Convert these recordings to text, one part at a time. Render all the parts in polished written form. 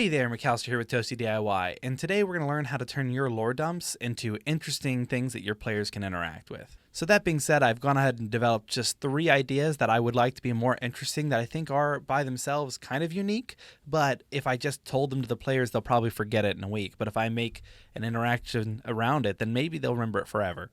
Hey there, McAllister here with Toasty DIY, and today we're going to learn how to turn your lore dumps into interesting things that your players can interact with. So that being said, I've gone ahead and developed just 3 ideas that I would like to be more interesting that I think are by themselves kind of unique, but if I just told them to the players, they'll probably forget it in a week. But if I make an interaction around it, then maybe they'll remember it forever.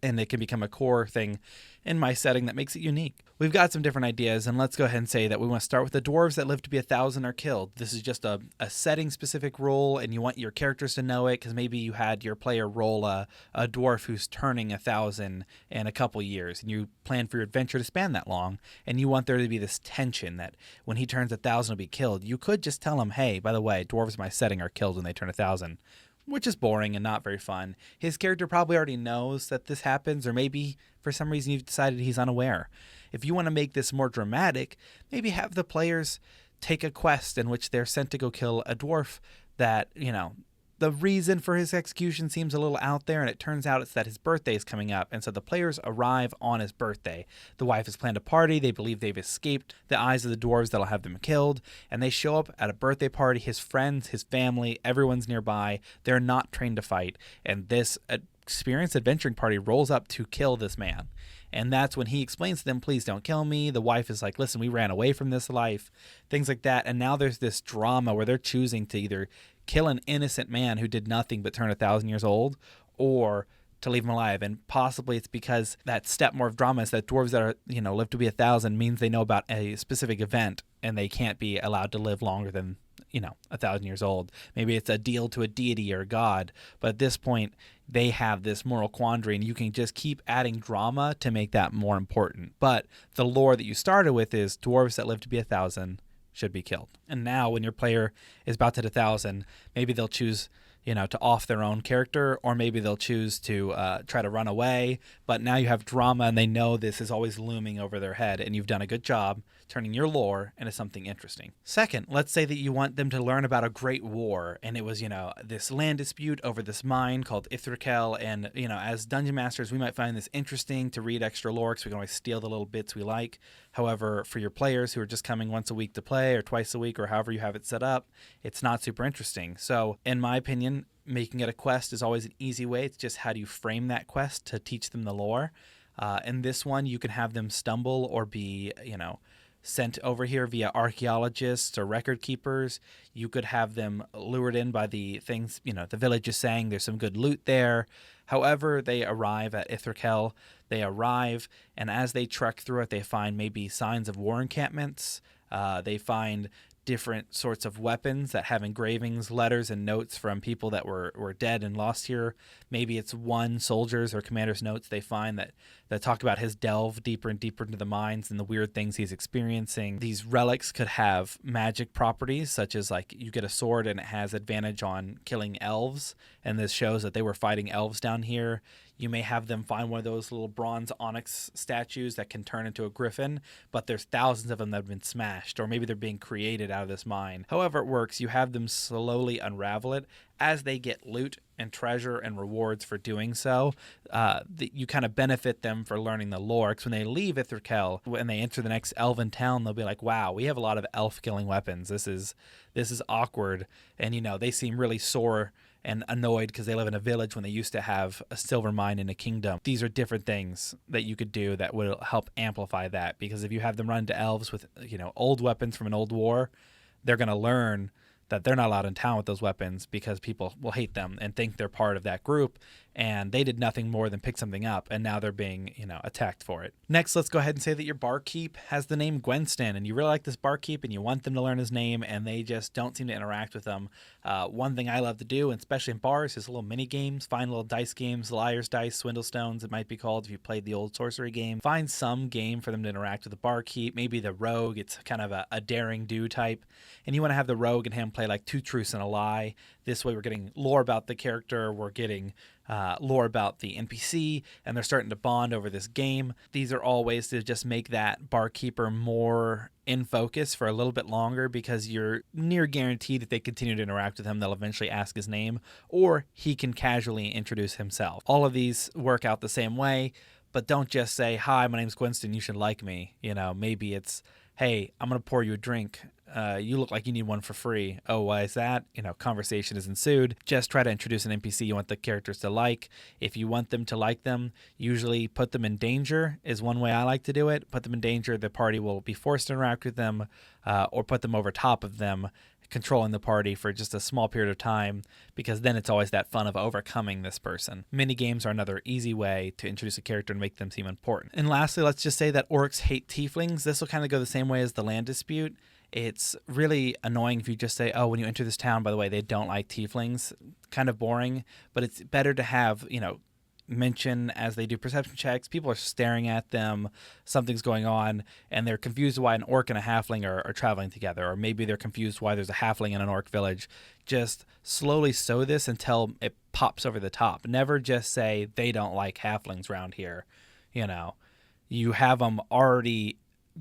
And it can become a core thing in my setting that makes it unique. We've got some different ideas, and let's go ahead and say that we want to start with the dwarves that live to be 1,000 are killed. This is just a setting-specific rule, and you want your characters to know it, because maybe you had your player roll a dwarf who's turning 1,000 in a couple years, and you plan for your adventure to span that long, and you want there to be this tension that when he turns 1,000 will be killed. You could just tell him, hey, by the way, dwarves in my setting are killed when they turn 1,000. Which is boring and not very fun. His character probably already knows that this happens, or maybe for some reason you've decided he's unaware. If you want to make this more dramatic, maybe have the players take a quest in which they're sent to go kill a dwarf that, the reason for his execution seems a little out there, and it turns out it's that his birthday is coming up, and so the players arrive on his birthday. The wife has planned a party, they believe they've escaped the eyes of the dwarves that'll have them killed, and they show up at a birthday party. His friends, his family, everyone's nearby. They're not trained to fight, and this experienced adventuring party rolls up to kill this man. And that's when he explains to them, please don't kill me. The wife is like, listen, we ran away from this life, things like that. And now there's this drama where they're choosing to either kill an innocent man who did nothing but turn 1,000 years old, or to leave him alive. And possibly it's because that step more of drama is that dwarves that are, live to be 1,000 means they know about a specific event and they can't be allowed to live longer than 1,000 years old. Maybe it's a deal to a deity or a god, but at this point they have this moral quandary, and you can just keep adding drama to make that more important. But the lore that you started with is dwarves that live to be 1,000 should be killed. And now when your player is about to hit 1,000, maybe they'll choose to off their own character, or maybe they'll choose to try to run away. But now you have drama, and they know this is always looming over their head, and you've done a good job turning your lore into something interesting. Second, let's say that you want them to learn about a great war, and it was, this land dispute over this mine called Ithrakel, and, as dungeon masters, we might find this interesting to read extra lore, because we can always steal the little bits we like. However, for your players who are just coming once a week to play, or twice a week, or however you have it set up, it's not super interesting. So, in my opinion, making it a quest is always an easy way. It's just how do you frame that quest to teach them the lore. In this one, you can have them stumble or be, sent over here via archaeologists or record keepers. You could have them lured in by the things, the village is saying there's some good loot there. However, they arrive at Ithrakel. They arrive, and as they trek through it, they find maybe signs of war encampments. They find different sorts of weapons that have engravings, letters, and notes from people that were dead and lost here. Maybe it's one soldier's or commander's notes they find that talk about his delve deeper and deeper into the mines and the weird things he's experiencing. These relics could have magic properties, such as like you get a sword and it has advantage on killing elves, and this shows that they were fighting elves down here. You may have them find one of those little bronze onyx statues that can turn into a griffin, but there's thousands of them that have been smashed, or maybe they're being created out of this mine. However it works, you have them slowly unravel it. As they get loot and treasure and rewards for doing so, you kind of benefit them for learning the lore. Because when they leave Ithrakel, when they enter the next elven town, they'll be like, wow, we have a lot of elf-killing weapons. This is awkward. And, they seem really sore and annoyed because they live in a village when they used to have a silver mine in a kingdom. These are different things that you could do that will help amplify that, because if you have them run into elves with, old weapons from an old war, they're going to learn that they're not allowed in town with those weapons because people will hate them and think they're part of that group, and they did nothing more than pick something up, and now they're being, attacked for it. Next, let's go ahead and say that your barkeep has the name Gwenston, and you really like this barkeep, and you want them to learn his name, and they just don't seem to interact with them. One thing I love to do, and especially in bars, is little mini games. Find little dice games, liar's dice, swindle stones, it might be called if you played the old sorcery game. Find some game for them to interact with the barkeep. Maybe the rogue, it's kind of a daring do type, and you want to have the rogue and him play like 2 truths and a lie. This way we're getting lore about the character, we're getting lore about the NPC, and they're starting to bond over this game. These are all ways to just make that barkeeper more in focus for a little bit longer, because you're near guaranteed if they continue to interact with him, they'll eventually ask his name, or he can casually introduce himself. All of these work out the same way, but don't just say, hi, my name's Gwinston, you should like me. Maybe it's, hey, I'm going to pour you a drink. You look like you need one for free. Oh, why is that? Conversation has ensued. Just try to introduce an NPC you want the characters to like. If you want them to like them, usually put them in danger is one way I like to do it. Put them in danger, the party will be forced to interact with them, or put them over top of them, controlling the party for just a small period of time, because then it's always that fun of overcoming this person. Minigames are another easy way to introduce a character and make them seem important. And lastly, let's just say that orcs hate tieflings. This will kind of go the same way as the land dispute. It's really annoying if you just say, oh, when you enter this town, by the way, they don't like tieflings. Kind of boring, but it's better to have, mention as they do perception checks. People are staring at them, something's going on, and they're confused why an orc and a halfling are traveling together, or maybe they're confused why there's a halfling in an orc village. Just slowly sow this until it pops over the top. Never just say they don't like halflings around here. You have them already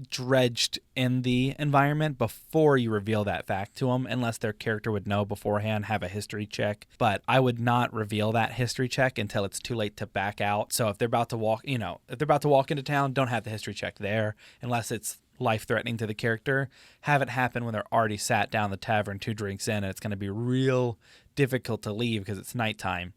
dredged in the environment before you reveal that fact to them, unless their character would know beforehand, have a history check. But I would not reveal that history check until it's too late to back out. So if they're about to walk, if they're about to walk into town, don't have the history check there unless it's life-threatening to the character. Have it happen when they're already sat down the tavern 2 drinks in, and it's going to be real difficult to leave because it's nighttime.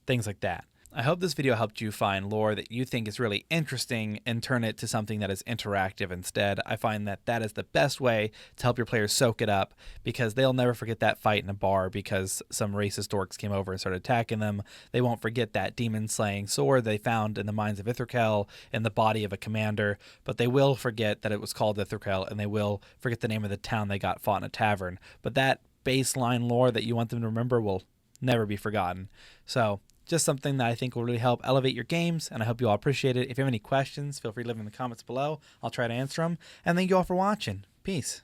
Things like that. I hope this video helped you find lore that you think is really interesting and turn it to something that is interactive instead. I find that that is the best way to help your players soak it up, because they'll never forget that fight in a bar because some racist orcs came over and started attacking them. They won't forget that demon-slaying sword they found in the mines of Itherkel in the body of a commander, but they will forget that it was called Itherkel, and they will forget the name of the town they got fought in a tavern. But that baseline lore that you want them to remember will never be forgotten. So just something that I think will really help elevate your games, and I hope you all appreciate it. If you have any questions, feel free to leave them in the comments below. I'll try to answer them. And thank you all for watching. Peace.